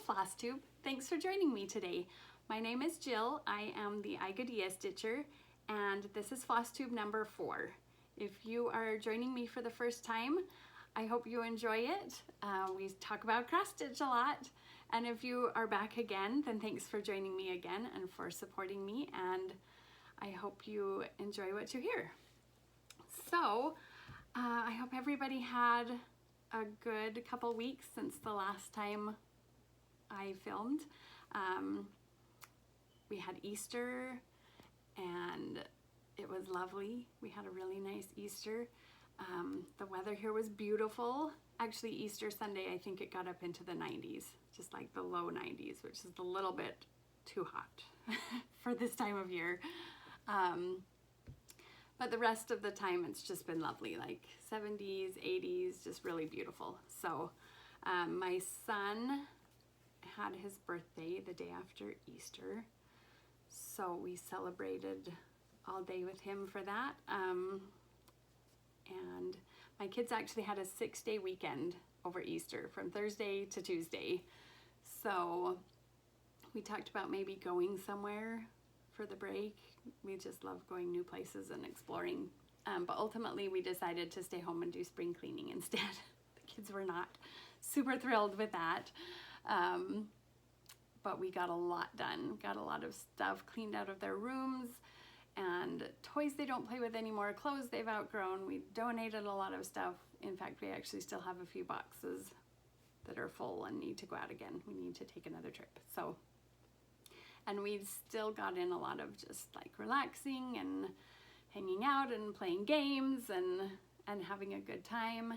Floss Tube. Thanks for joining me today. My name is Jill. I am the iGoodea Stitcher, and this is Floss Tube number 4. If you are joining me for the first time, I hope you enjoy it. We talk about cross stitch a lot, and if you are back again, then thanks for joining me again and for supporting me, and I hope you enjoy what you hear. So, I hope everybody had a good couple weeks since the last time I filmed. We had Easter and it was lovely. We had a really nice Easter. The weather here was beautiful. Actually, Easter Sunday, I think it got up into the 90s, just like the low 90s, which is a little bit too hot for this time of year. But the rest of the time it's just been lovely, like 70s, 80s, just really beautiful. So my son had his birthday the day after Easter, so we celebrated all day with him for that. And my kids actually had a 6-day weekend over Easter from Thursday to Tuesday. So we talked about maybe going somewhere for the break. We just love going new places and exploring. But ultimately we decided to stay home and do spring cleaning instead. The kids were not super thrilled with that. But we got a lot done. Got a lot of stuff cleaned out of their rooms, and toys they don't play with anymore, clothes they've outgrown. We donated a lot of stuff. In fact, we actually still have a few boxes that are full and need to go out again. We need to take another trip. So, and we still got in a lot of just like relaxing and hanging out and playing games and having a good time.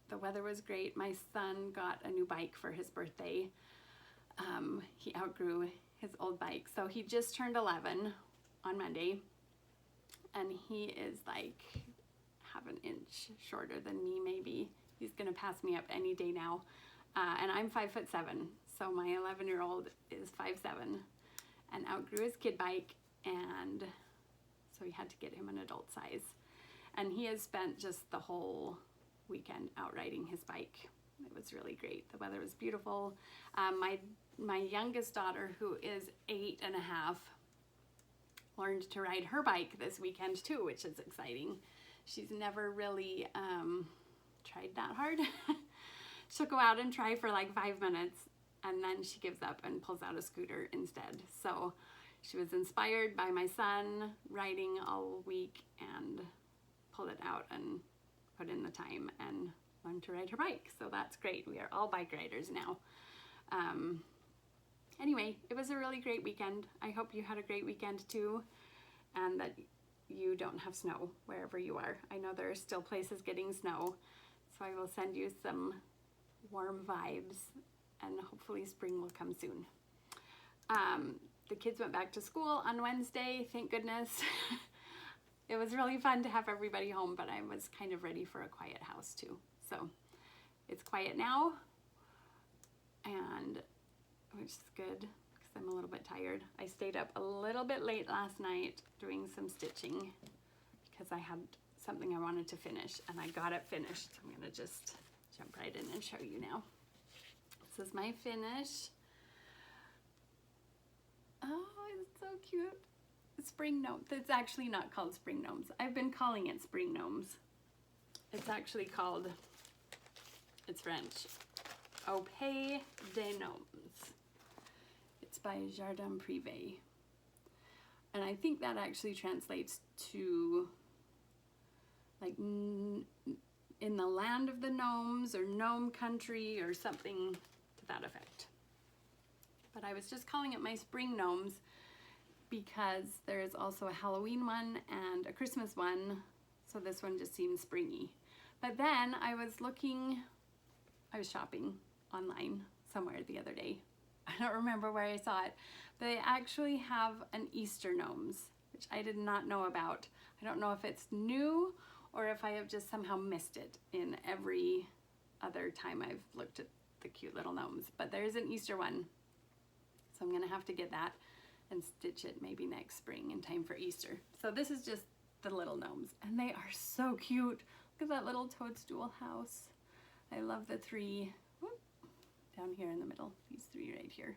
The weather was great. My son got a new bike for his birthday. He outgrew his old bike. So he just turned 11 on Monday, and he is like half an inch shorter than me maybe. He's gonna pass me up any day now. And I'm 5'7", so my 11-year-old is 5'7", and outgrew his kid bike, and so we had to get him an adult size. And he has spent just the whole weekend out riding his bike. It was really great. The weather was beautiful. My youngest daughter, who is 8.5, learned to ride her bike this weekend too, which is exciting. She's never really tried that hard. She'll go out and try for like 5 minutes, and then she gives up and pulls out a scooter instead. So she was inspired by my son riding all week and pulled it out and put in the time and learned to ride her bike. So that's great. We are all bike riders now. Anyway, it was a really great weekend. I hope you had a great weekend too, and that you don't have snow wherever you are. I know there are still places getting snow, so I will send you some warm vibes, and hopefully spring will come soon. The kids went back to school on Wednesday, thank goodness. It was really fun to have everybody home, but I was kind of ready for a quiet house too. So it's quiet now, and which is good because I'm a little bit tired. I stayed up a little bit late last night doing some stitching because I had something I wanted to finish, and I got it finished. I'm gonna just jump right in and show you now. This is my finish. Oh, it's so cute. Spring gnome. It's actually not called spring gnomes. I've been calling it spring gnomes. It's actually called, it's French, Au Pays des Gnomes. It's by Jardin Privé. And I think that actually translates to like in the land of the gnomes, or gnome country, or something to that effect. But I was just calling it my spring gnomes because there is also a Halloween one and a Christmas one, so this one just seems springy. But then I was shopping online somewhere the other day. I don't remember where I saw it, but they actually have an Easter gnomes, which I did not know about. I don't know if it's new or if I have just somehow missed it in every other time I've looked at the cute little gnomes, but there's an Easter one. So I'm gonna have to get that and stitch it maybe next spring in time for Easter. So this is just the little gnomes, and they are so cute. Look at that little toadstool house. I love the three. Whoop, down here in the middle, these three right here.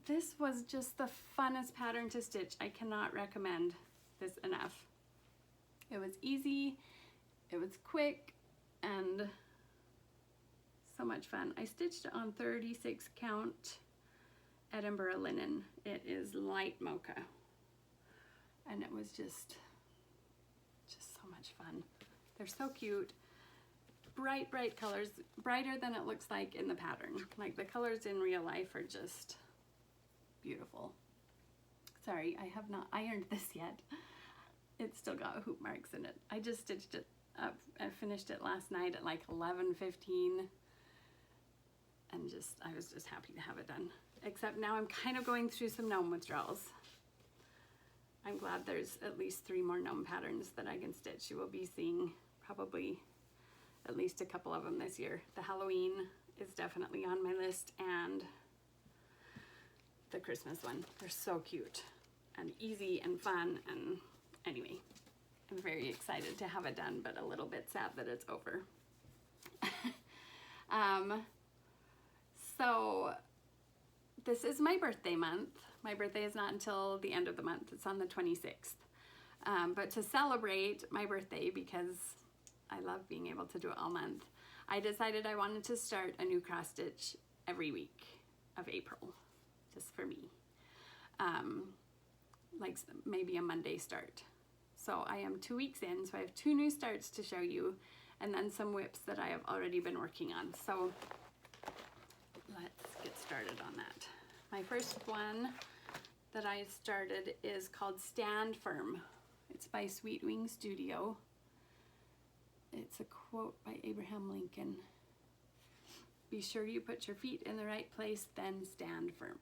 This was just the funnest pattern to stitch. I cannot recommend this enough. It was easy, it was quick, and so much fun. I stitched it on 36 count Edinburgh linen. It is light mocha, and it was just so much fun. They're so cute. Bright, bright colors, brighter than it looks like in the pattern. Like the colors in real life are just beautiful. Sorry, I have not ironed this yet. It's still got hoop marks in it. I just stitched it up. I finished it last night at like 11:15, and I was just happy to have it done. Except now I'm kind of going through some gnome withdrawals. I'm glad there's at least 3 more gnome patterns that I can stitch. You will be seeing probably at least a couple of them this year. The Halloween is definitely on my list, and the Christmas one. They're so cute and easy and fun, and anyway, I'm very excited to have it done, but a little bit sad that it's over. So this is my birthday month. My birthday is not until the end of the month. It's on the 26th. But to celebrate my birthday, because I love being able to do it all month, I decided I wanted to start a new cross stitch every week of April, just for me. Like maybe a Monday start. So I am 2 weeks in, so I have 2 new starts to show you, and then some whips that I have already been working on. So let's get started on that. My first one that I started is called Stand Firm. It's by Sweet Wing Studio. It's a quote by Abraham Lincoln. Be sure you put your feet in the right place, then stand firm.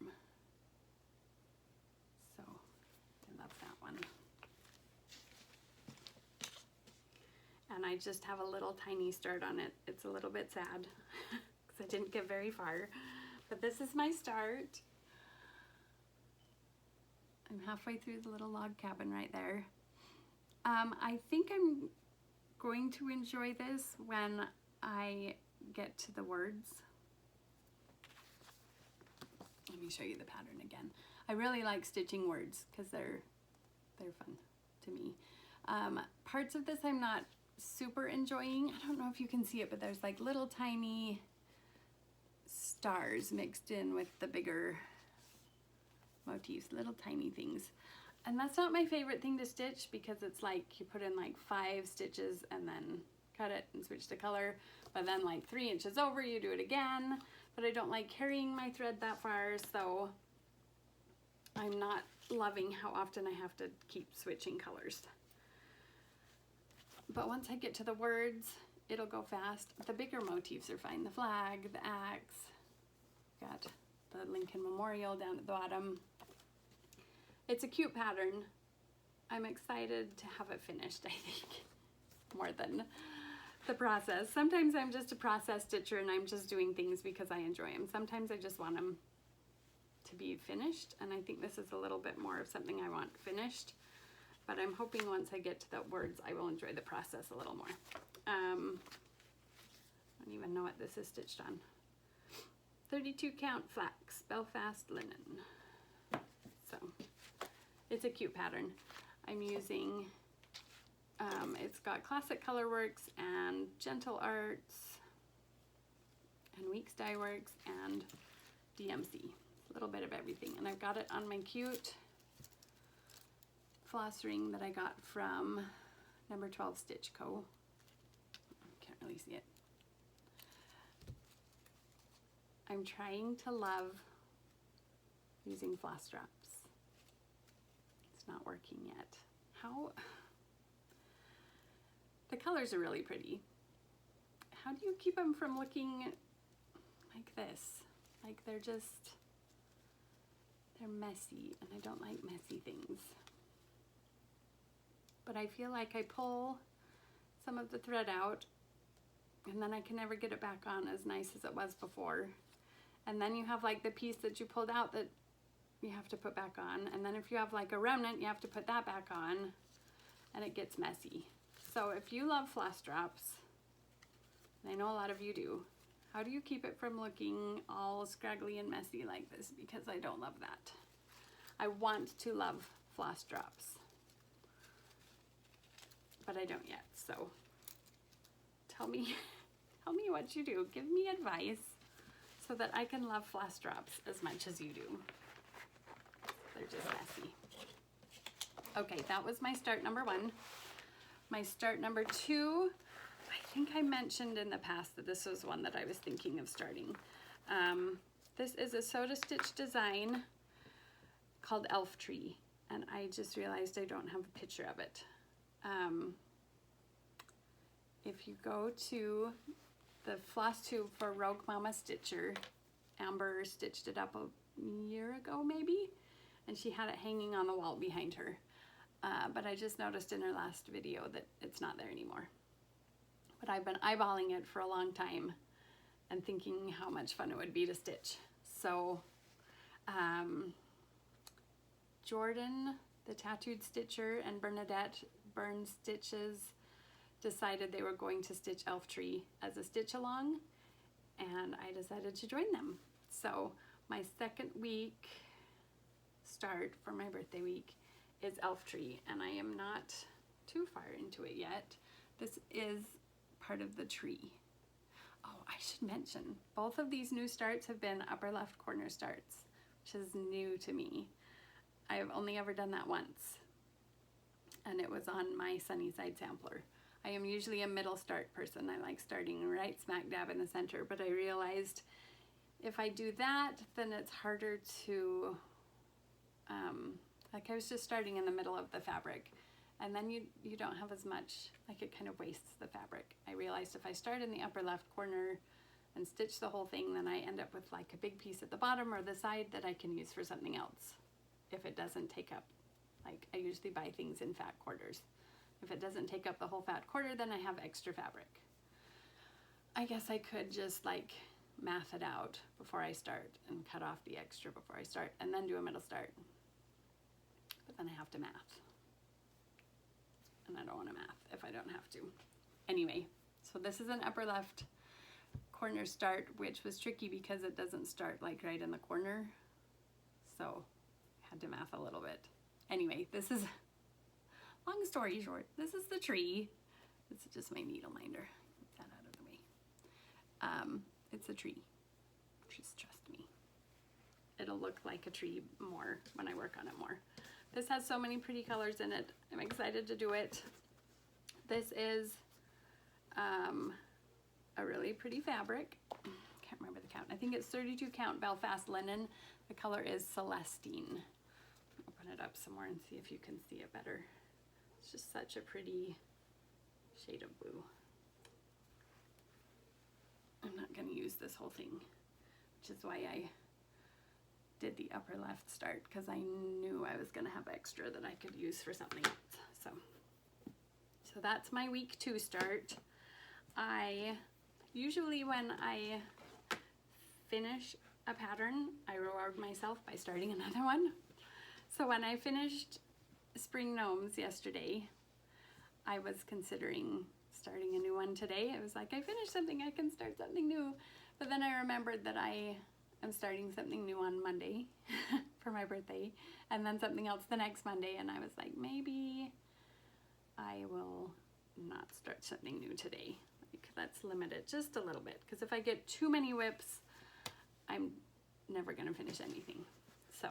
So I love that one. And I just have a little tiny start on it. It's a little bit sad because I didn't get very far, but this is my start. I'm halfway through the little log cabin right there. I think I'm going to enjoy this when I get to the words. Let me show you the pattern again. I really like stitching words because they're fun to me. Parts of this I'm not super enjoying. I don't know if you can see it, but there's like little tiny stars mixed in with the bigger motifs, little tiny things. And that's not my favorite thing to stitch because it's like you put in like 5 stitches and then cut it and switch the color, but then like 3 inches over you do it again. But I don't like carrying my thread that far, so I'm not loving how often I have to keep switching colors. But once I get to the words, it'll go fast. The bigger motifs are fine. The flag, the axe, got the Lincoln Memorial down at the bottom. It's a cute pattern. I'm excited to have it finished, I think, more than the process. Sometimes I'm just a process stitcher and I'm just doing things because I enjoy them. Sometimes I just want them to be finished, and I think this is a little bit more of something I want finished. But I'm hoping once I get to the words, I will enjoy the process a little more. I don't even know what this is stitched on. 32 count flax, Belfast linen. So it's a cute pattern. I'm using, it's got Classic Colorworks and Gentle Arts and Weeks Dye Works and DMC. A little bit of everything. And I've got it on my cute floss ring that I got from number 12 Stitch Co. Can't really see it. I'm trying to love using floss straps. It's not working yet. How? The colors are really pretty. How do you keep them from looking like this? Like they're messy, and I don't like messy things. But I feel like I pull some of the thread out and then I can never get it back on as nice as it was before. And then you have like the piece that you pulled out that you have to put back on. And then if you have like a remnant, you have to put that back on, and it gets messy. So if you love floss drops, and I know a lot of you do, How do you keep it from looking all scraggly and messy like this? Because I don't love that. I want to love floss drops, but I don't yet. So tell me what you do. Give me advice so that I can love floss drops as much as you do. They're just messy. Okay, that was my start number 1. My start number 2, I think I mentioned in the past that this was one that I was thinking of starting. This is a soda stitch design called Elf Tree, and I just realized I don't have a picture of it. If you go to the Floss Tube for Rogue Mama Stitcher, Amber stitched it up a year ago maybe, and she had it hanging on the wall behind her. But I just noticed in her last video that it's not there anymore. But I've been eyeballing it for a long time and thinking how much fun it would be to stitch. So Jordan, the tattooed stitcher, and Bernadette Burn Stitches decided they were going to stitch Elf Tree as a stitch along, and I decided to join them. So my second week start for my birthday week is Elf Tree, and I am not too far into it yet. This is part of the tree. Oh, I should mention, both of these new starts have been upper left corner starts, which is new to me. I've only ever done that once, and it was on my sunny side sampler. I am usually a middle start person. I like starting right smack dab in the center, but I realized if I do that, then it's harder to, like I was just starting in the middle of the fabric, and then you don't have as much, like it kind of wastes the fabric. I realized if I start in the upper left corner and stitch the whole thing, then I end up with like a big piece at the bottom or the side that I can use for something else. If it doesn't take up, like I usually buy things in fat quarters. If it doesn't take up the whole fat quarter, then I have extra fabric. I guess I could just like math it out before I start and cut off the extra before I start and then do a middle start. But then I have to math. And I don't want to math if I don't have to. Anyway, so this is an upper left corner start, which was tricky because it doesn't start like right in the corner. So I had to math a little bit. Anyway, this is, long story short, this is the tree. This is just my needle minder. Get that out of the way. It's a tree. Just trust me. It'll look like a tree more when I work on it more. This has so many pretty colors in it. I'm excited to do it. This is a really pretty fabric. Can't remember the count. I think it's 32 count Belfast linen. The color is Celestine. Open it up some more and see if you can see it better. It's just such a pretty shade of blue. I'm not going to use this whole thing, which is why I did the upper left start, because I knew I was going to have extra that I could use for something else. So that's my week 2 start. I usually, when I finish a pattern, I reward myself by starting another one. So when I finished Spring Gnomes yesterday, I was considering starting a new one today. It was like, I finished something, I can start something new. But then I remembered that I am starting something new on Monday for my birthday, and then something else the next Monday, and I was like, maybe I will not start something new today. Like, let's limit it just a little bit, because if I get too many whips, I'm never going to finish anything. So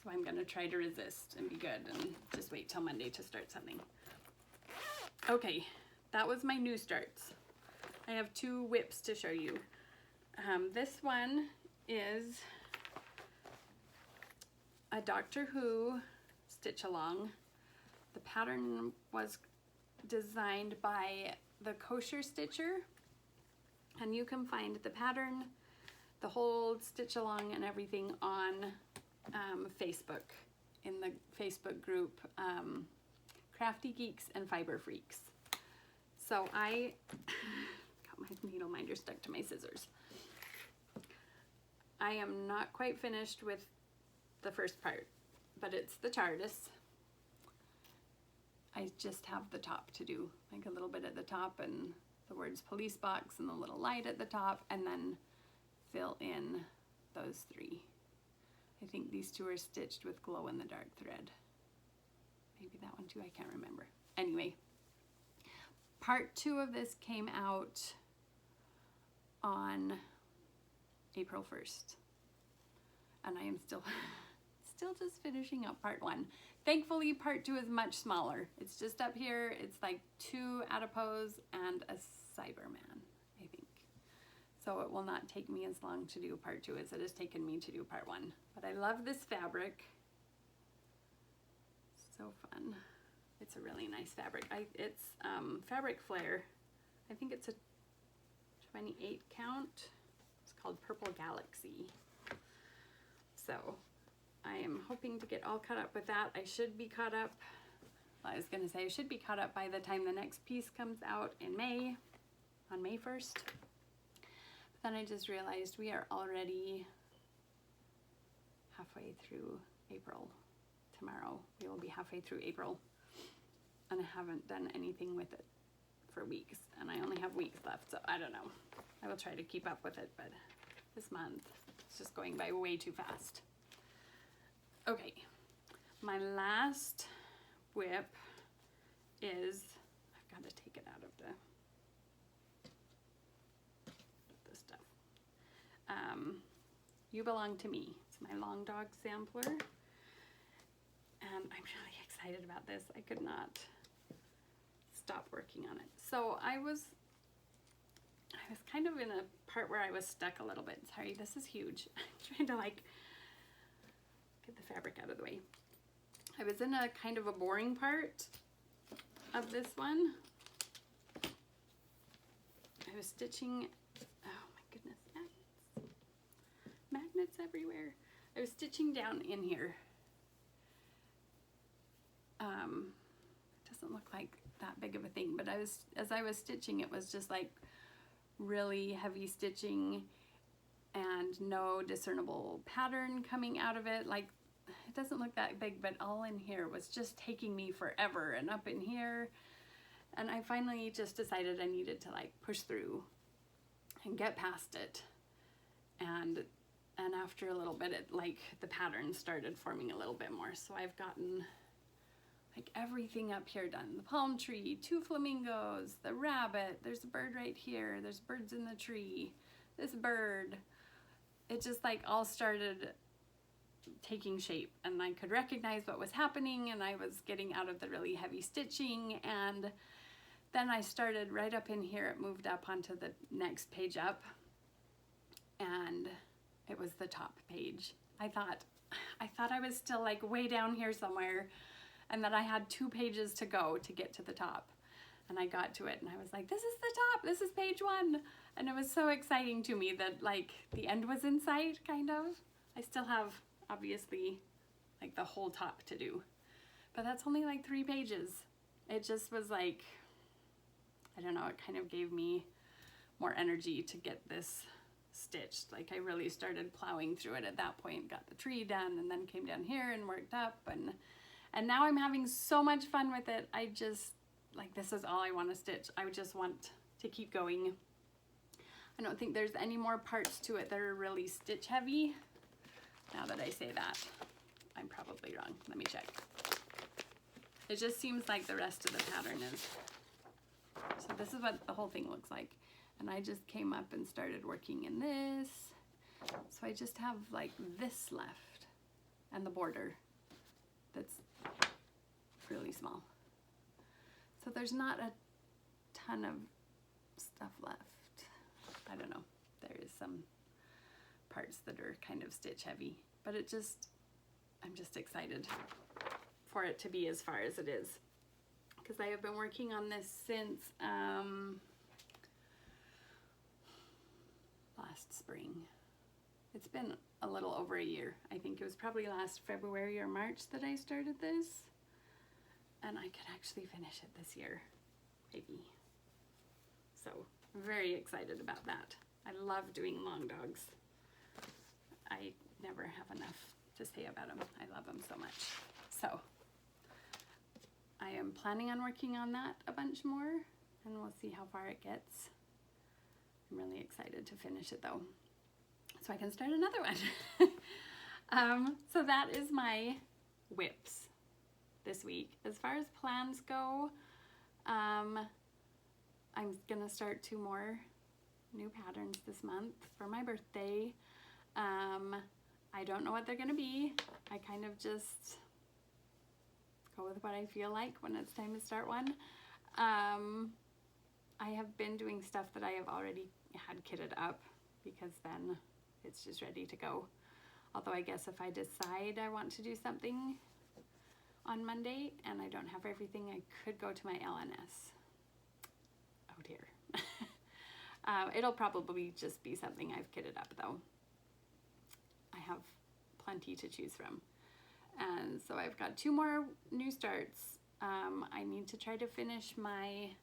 I'm going to try to resist and be good and just wait till Monday to start something. Okay, that was my new starts. I have 2 whips to show you. This one is a Doctor Who stitch along. The pattern was designed by the Kosher Stitcher, and you can find the pattern, the whole stitch along and everything on Facebook, in the Facebook group Crafty Geeks and Fiber Freaks. So I got my needle minder stuck to my scissors. I am not quite finished with the first part, but it's the TARDIS. I just have the top to do, like a little bit at the top and the words police box and the little light at the top, and then fill in those 3. I think these 2 are stitched with glow in the dark thread. Maybe that one too, I can't remember. Anyway, part 2 of this came out on April 1st. And I am still just finishing up part 1. Thankfully, part 2 is much smaller. It's just up here. It's like 2 adipose and a Cyberman, I think. So it will not take me as long to do part 2 as it has taken me to do part 1. But I love this fabric. So fun. It's a really nice fabric. It's Fabric Flare. I think it's a 28 count. It's called Purple Galaxy. So I am hoping to get all caught up with that. I should be caught up. Well, I was going to say I should be caught up by the time the next piece comes out in May, on May 1st. But then I just realized we are already halfway through April. Tomorrow we will be halfway through April, and I haven't done anything with it for weeks, and I only have weeks left, so I don't know. I will try to keep up with it, but this month it's just going by way too fast. Okay, my last whip is, I've got to take it out of the stuff. You Belong to Me. It's my long dog sampler. And I'm really excited about this. I could not stop working on it. So I was kind of in a part where I was stuck a little bit. Sorry, this is huge. I'm trying to like get the fabric out of the way. I was in a kind of a boring part of this one. I was stitching, oh my goodness, magnets everywhere. I was stitching down in here. It doesn't look like that big of a thing, but as I was stitching, it was just like really heavy stitching and no discernible pattern coming out of it. Like, it doesn't look that big, but all in here was just taking me forever, and up in here. And I finally just decided I needed to like push through and get past it. And after a little bit, it like the pattern started forming a little bit more. So I've gotten like everything up here done. The palm tree, 2 flamingos, the rabbit, there's a bird right here, there's birds in the tree, this bird. It just like all started taking shape, and I could recognize what was happening, and I was getting out of the really heavy stitching. And then I started right up in here. It moved up onto the next page up, and it was the top page. I thought I was still like way down here somewhere, and that I had 2 pages to go to get to the top. And I got to it, and I was like, this is the top, this is page 1. And it was so exciting to me that like the end was in sight, kind of. I still have obviously like the whole top to do, but that's only like 3 pages. It just was like, I don't know, it kind of gave me more energy to get this stitched. Like I really started plowing through it at that point, got the tree done, and then came down here and worked up, and now I'm having so much fun with it. I just, like, this is all I want to stitch. I just want to keep going. I don't think there's any more parts to it that are really stitch heavy. Now that I say that, I'm probably wrong. Let me check. It just seems like the rest of the pattern is. So this is what the whole thing looks like. And I just came up and started working in this. So I just have like this left, and the border that's really small. So there's not a ton of stuff left. I don't know. There is some parts that are kind of stitch heavy, but I'm just excited for it to be as far as it is, because I have been working on this since last spring. It's been a little over a year. I think it was probably last February or March that I started this, and I could actually finish it this year, maybe. So I'm very excited about that. I love doing long dogs. I never have enough to say about them. I love them so much. So I am planning on working on that a bunch more, and we'll see how far it gets. I'm really excited to finish it though, so I can start another one. So that is my whips this week. As far as plans go, I'm gonna start 2 more new patterns this month for my birthday. I don't know what they're gonna be. I kind of just go with what I feel like when it's time to start one. I have been doing stuff that I have already had kitted up because then it's just ready to go. Although I guess if I decide I want to do something on Monday and I don't have everything, I could go to my LNS out here. It'll probably just be something I've kitted up though. I have plenty to choose from. And so I've got 2 more new starts. I need to try to finish my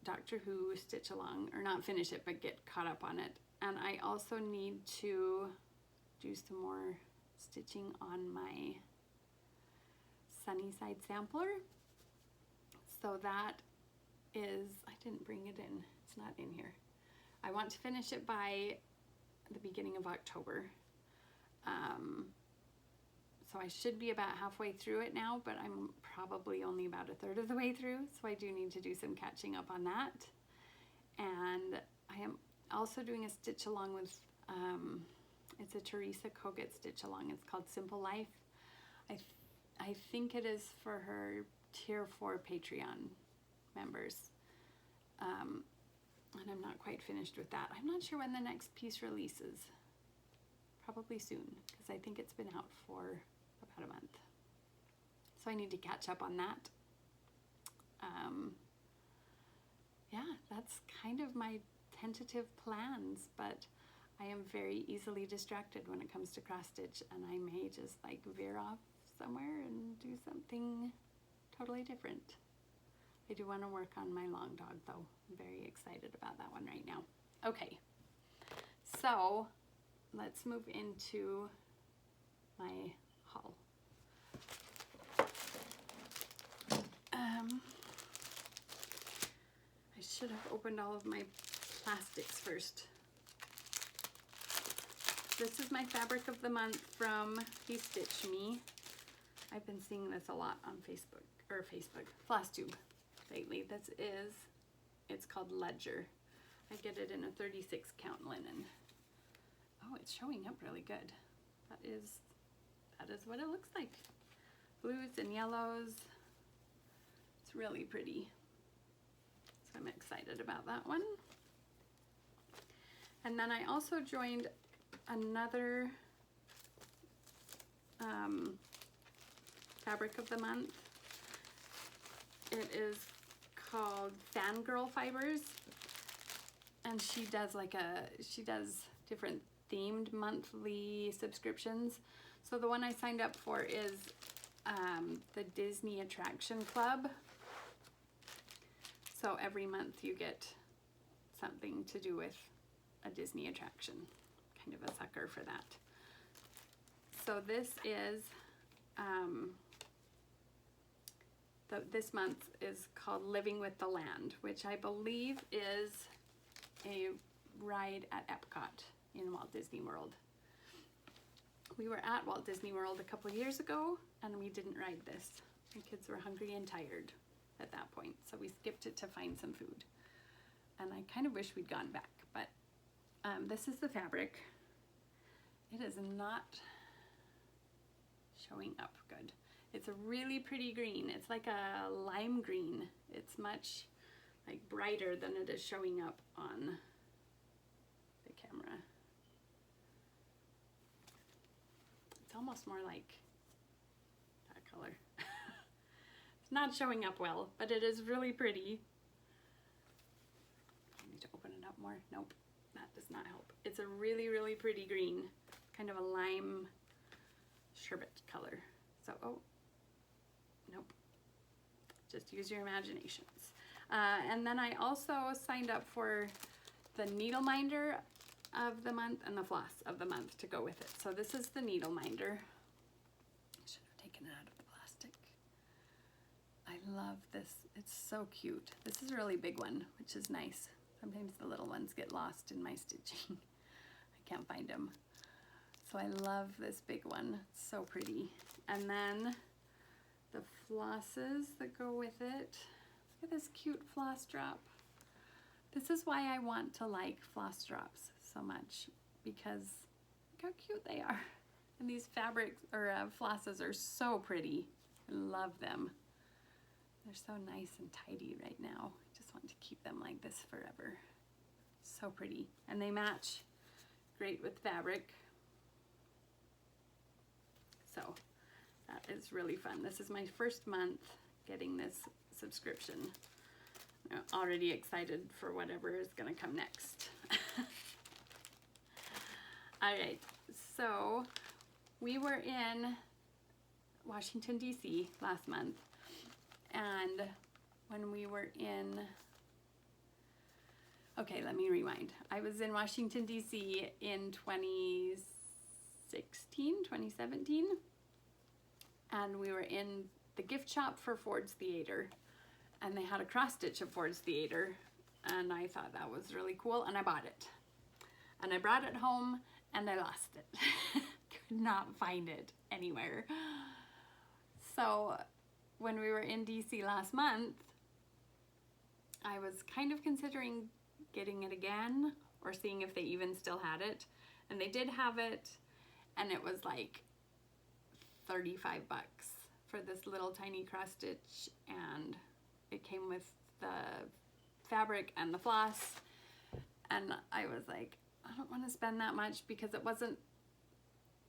Doctor Who stitch along, or not finish it, but get caught up on it. And I also need to do some more stitching on my Sunnyside sampler. So that is, I didn't bring it in, it's not in here. I want to finish it by the beginning of October. So I should be about halfway through it now, but I'm probably only about 1/3 of the way through, so I do need to do some catching up on that. And I am also doing a stitch along with, it's a Teresa Kogut stitch along. It's called Simple Life. I think it is for her Tier 4 Patreon members. And I'm not quite finished with that. I'm not sure when the next piece releases. Probably soon, because I think it's been out for about a month. So I need to catch up on that. Yeah, that's kind of my tentative plans, but I am very easily distracted when it comes to cross stitch, and I may just like veer off somewhere and do something totally different. I do want to work on my long dog though. I'm very excited about that one right now. Okay, so let's move into my haul. I should have opened all of my plastics first. This is my fabric of the month from He Stitched Me. I've been seeing this a lot on Floss Tube lately. It's called Ledger. I get it in a 36 count linen. Oh, it's showing up really good. That is what it looks like. Blues and yellows. It's really pretty. So I'm excited about that one. And then I also joined another fabric of the month. It is called Fangirl Fibers, and she does different themed monthly subscriptions. So the one I signed up for is the Disney Attraction Club. So every month you get something to do with a Disney attraction. Kind of a sucker for that. So this is this month is called Living with the Land, which I believe is a ride at Epcot in Walt Disney World. We were at Walt Disney World a couple of years ago and we didn't ride this. My kids were hungry and tired at that point, so we skipped it to find some food. And I kind of wish we'd gone back, but this is the fabric. It is not showing up good. It's a really pretty green. It's like a lime green. It's much like brighter than it is showing up on the camera. It's almost more like that color. It's not showing up well, but it is really pretty. I need to open it up more. Nope, that does not help. It's a really, really pretty green. Kind of a lime sherbet color. So, oh, nope. Just use your imaginations. And then I also signed up for the needle minder of the month and the floss of the month to go with it. So this is the needle minder. I should have taken it out of the plastic. I love this. It's so cute. This is a really big one, which is nice. Sometimes the little ones get lost in my stitching. I can't find them. So I love this big one. It's so pretty. And then the flosses that go with it. Look at this cute floss drop. This is why I want to like floss drops so much, because look how cute they are. And these fabrics or flosses are so pretty. I love them. They're so nice and tidy right now. I just want to keep them like this forever. So pretty. And they match great with fabric. So that is really fun. This is my first month getting this subscription. I'm already excited for whatever is gonna come next. All right, so we were in Washington, D.C. last month, and when we were in, okay, let me rewind. I was in Washington, D.C. in 2017, and we were in the gift shop for Ford's Theater, and they had a cross stitch of Ford's Theater, and I thought that was really cool, and I bought it. And I brought it home, and I lost it. Could not find it anywhere. So when we were in DC last month, I was kind of considering getting it again or seeing if they even still had it. And they did have it, and it was like 35 bucks for this little tiny cross stitch, and it came with the fabric and the floss. And I was like, I don't want to spend that much, because it wasn't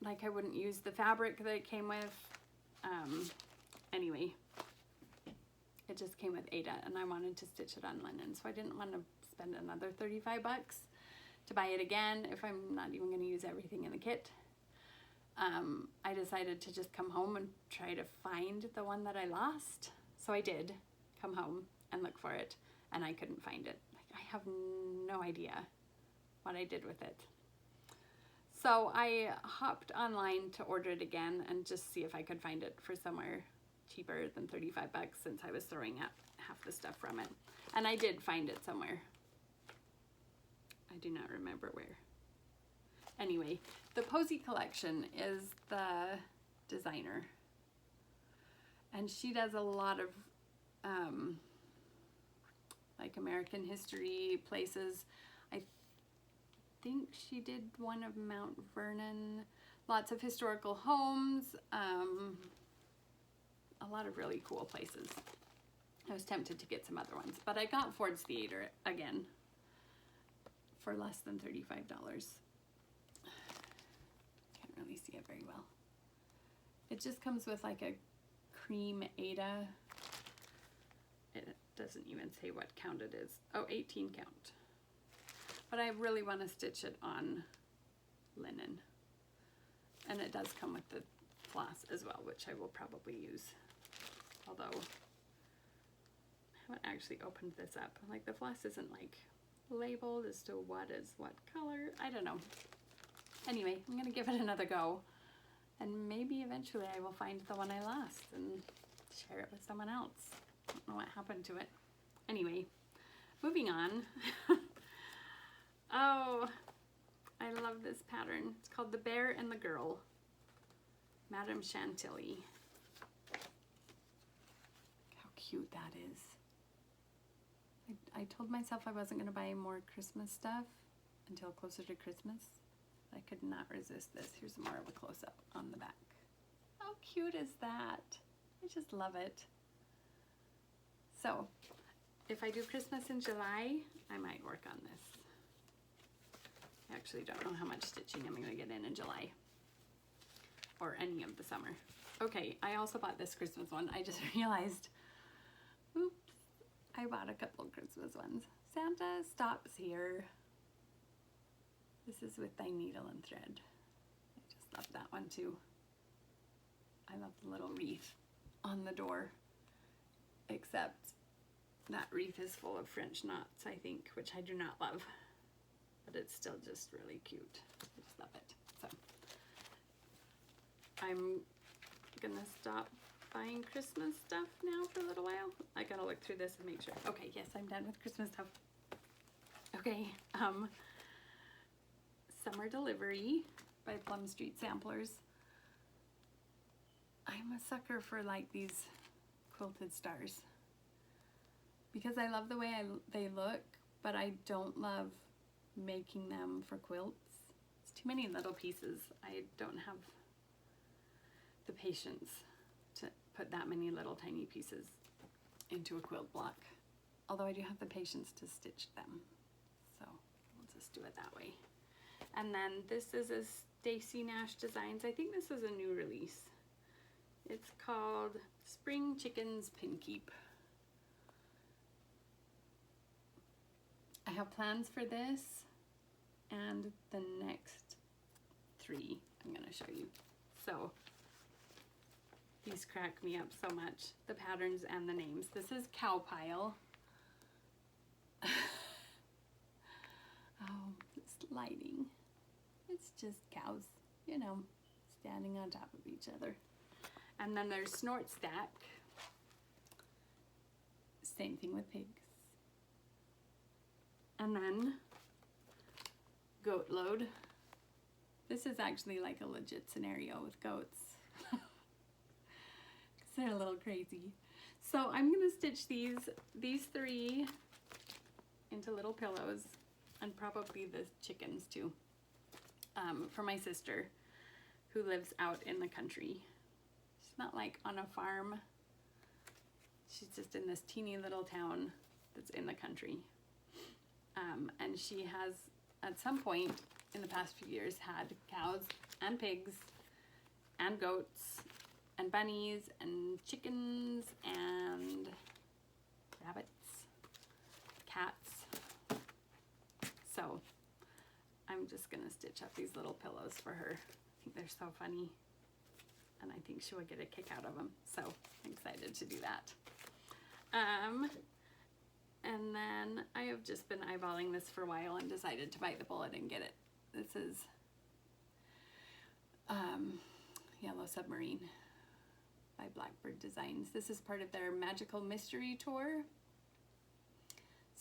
like I wouldn't use the fabric that it came with. Anyway, it just came with Ada, and I wanted to stitch it on linen, so I didn't want to spend another 35 bucks to buy it again if I'm not even going to use everything in the kit. I decided to just come home and try to find the one that I lost. So I did come home and look for it, and I couldn't find it. I have no idea what I did with it. So I hopped online to order it again and just see if I could find it for somewhere cheaper than 35 bucks, since I was throwing out half the stuff from it. And I did find it somewhere. I do not remember where. Anyway, the Posy collection is the designer, and she does a lot of like American history places. I think she did one of Mount Vernon, lots of historical homes, a lot of really cool places. I was tempted to get some other ones, but I got Ford's Theater again for less than $35. Can't really see it very well. It just comes with like a cream Ada. It doesn't even say what count it is. Oh, 18 count. But I really want to stitch it on linen. And it does come with the floss as well, which I will probably use. Although I haven't actually opened this up. Like, the floss isn't like labeled as to what is what color. I don't know. Anyway, I'm gonna give it another go, and maybe eventually I will find the one I lost and share it with someone else. I don't know what happened to it. Anyway, moving on. Oh, I love this pattern. It's called The Bear and the Girl, Madame Chantilly. How cute that is. I told myself I wasn't going to buy more Christmas stuff until closer to Christmas. I could not resist this. Here's more of a close-up on the back. How cute is that? I just love it. So, if I do Christmas in July, I might work on this. I actually don't know how much stitching I'm going to get in July, or any of the summer. Okay, I also bought this Christmas one. I just realized, oops, I bought a couple of Christmas ones. Santa stops here. This is with Thy Needle and Thread. I just love that one too. I love the little wreath on the door, except that wreath is full of French knots, I think, which I do not love. But it's still just really cute. I just love it. So I'm gonna stop buying Christmas stuff now for a little while. I gotta look through this and make sure. Okay, yes, I'm done with Christmas stuff. Okay, Summer Delivery by Plum Street Samplers. I'm a sucker for like these quilted stars because I love the way they look, but I don't love making them for quilts. It's too many little pieces. I don't have the patience to put that many little tiny pieces into a quilt block. Although I do have the patience to stitch them. So we'll just do it that way. And then this is a Stacy Nash Designs. I think this is a new release. It's called Spring Chickens Pin Keep. I have plans for this and the next 3 I'm gonna show you. So these crack me up so much, the patterns and the names. This is Cowpile. Oh, this lighting. It's just cows, you know, standing on top of each other. And then there's Snort Stack. Same thing with pigs. And then Goat Load. This is actually like a legit scenario with goats. Because they're a little crazy. So I'm gonna stitch these 3 into little pillows, and probably the chickens too, for my sister who lives out in the country. She's not like on a farm. She's just in this teeny little town that's in the country. And she has, at some point in the past few years, had cows and pigs and goats and bunnies and chickens and rabbits, cats. So I'm just gonna stitch up these little pillows for her. I think they're so funny, and I think she will get a kick out of them. So I'm excited to do that. And then I have just been eyeballing this for a while and decided to bite the bullet and get it. This is Yellow Submarine by Blackbird Designs. This is part of their Magical Mystery Tour,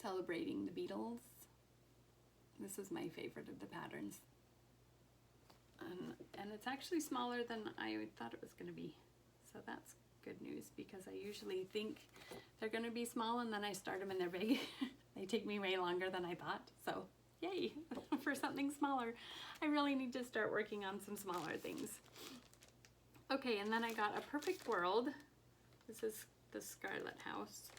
celebrating the Beatles. This is my favorite of the patterns. And it's actually smaller than I thought it was going to be. So that's good news, because I usually think they're going to be small and then I start them and they're big. They take me way longer than I thought. So yay for something smaller. I really need to start working on some smaller things. Okay, and then I got A Perfect World. This is the Scarlet House.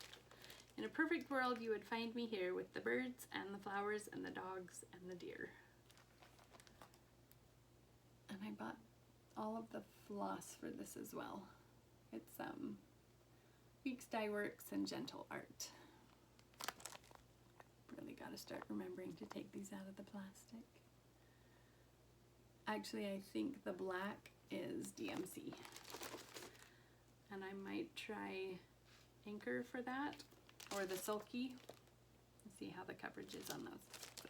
In a perfect world, you would find me here with the birds and the flowers and the dogs and the deer. And I bought all of the floss for this as well. It's Weeks Dye Works and Gentle Art. Really got to start remembering to take these out of the plastic. Actually, I think the black is DMC. And I might try Anchor for that, or the Sulky. Let's see how the coverage is on those. So,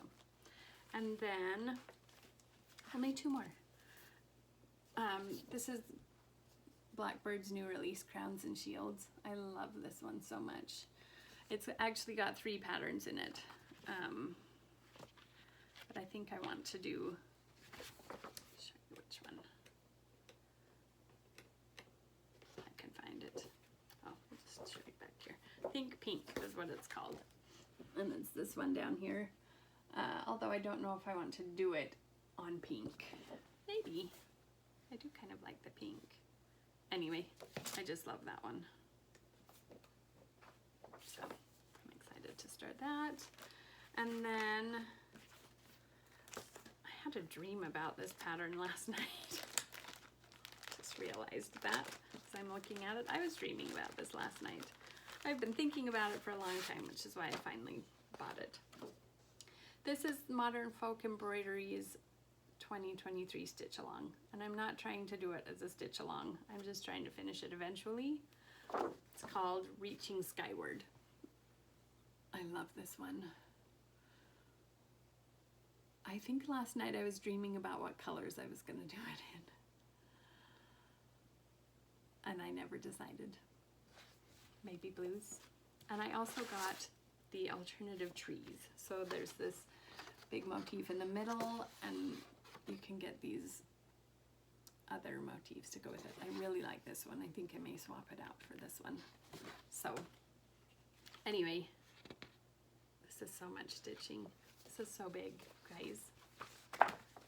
and then only 2 more. This is Blackbird's new release, Crowns and Shields. I love this one so much. It's actually got 3 patterns in it. But I think I want to do, show you which one. I can find it. Oh, I'll just show you back here. Think Pink is what it's called. And it's this one down here. Although I don't know if I want to do it on pink. Maybe. I do kind of like the pink. Anyway, I just love that one. So I'm excited to start that. And then I had a dream about this pattern last night. Just realized that as I'm looking at it. I was dreaming about this last night. I've been thinking about it for a long time, which is why I finally bought it. This is Modern Folk Embroidery's 2023 stitch along, and I'm not trying to do it as a stitch along. I'm just trying to finish it eventually. It's called Reaching Skyward. I love this one. I think last night I was dreaming about what colors I was going to do it in. And I never never decided. Maybe blues. And I also got the alternative trees. So there's this big motif in the middle, and you can get these other motifs to go with it. I really like this one. I think I may swap it out for this one. So anyway, this is so much stitching. This is so big, guys.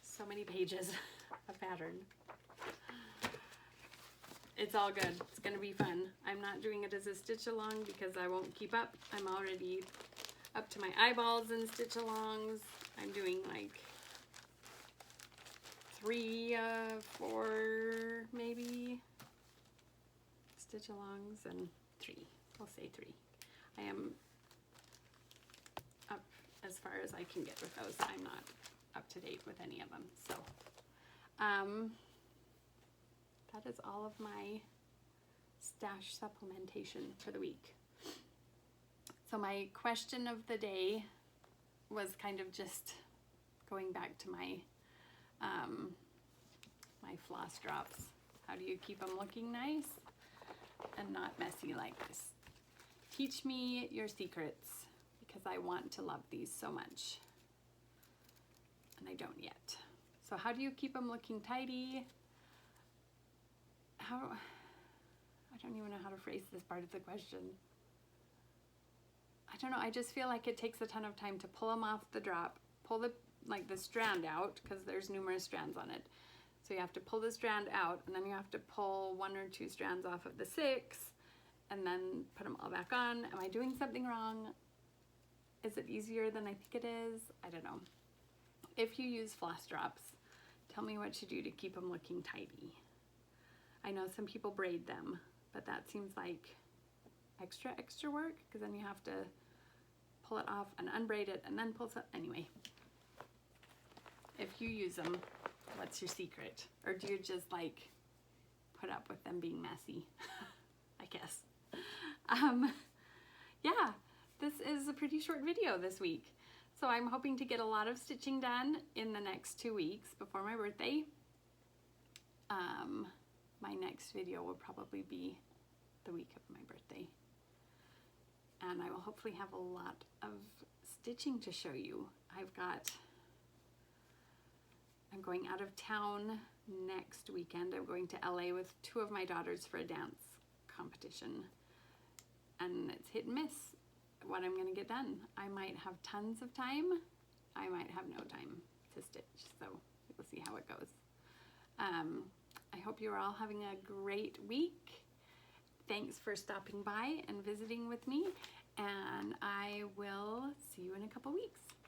So many pages of pattern. It's all good. It's gonna be fun. I'm not doing it as a stitch along because I won't keep up. I'm already up to my eyeballs in stitch alongs. I'm doing like 3, 4 maybe stitch alongs, and 3. We'll say 3. I am up as far as I can get with those. I'm not up to date with any of them. So that is all of my stash supplementation for the week. So my question of the day was kind of just going back to my my floss drops. How do you keep them looking nice and not messy like this? Teach me your secrets, because I want to love these so much and I don't yet. So how do you keep them looking tidy? I don't even know how to phrase this part of the question. I don't know, I just feel like it takes a ton of time to pull them off the drop, pull the strand out, because there's numerous strands on it. So you have to pull the strand out, and then you have to pull 1 or 2 strands off of the 6, and then put them all back on. Am I doing something wrong? Is it easier than I think it is? I don't know. If you use floss drops, tell me what to do to keep them looking tidy. I know some people braid them, but that seems like extra work, because then you have to pull it off and unbraid it and then pull it. Anyway, if you use them, what's your secret? Or do you just like put up with them being messy? I guess. Yeah, this is a pretty short video this week. So I'm hoping to get a lot of stitching done in the next 2 weeks before my birthday. My next video will probably be the week of my birthday. And I will hopefully have a lot of stitching to show you. I'm going out of town next weekend. I'm going to LA with 2 of my daughters for a dance competition. And it's hit and miss what I'm gonna get done. I might have tons of time. I might have no time to stitch. So we'll see how it goes. I hope you're all having a great week. Thanks for stopping by and visiting with me, and I will see you in a couple weeks.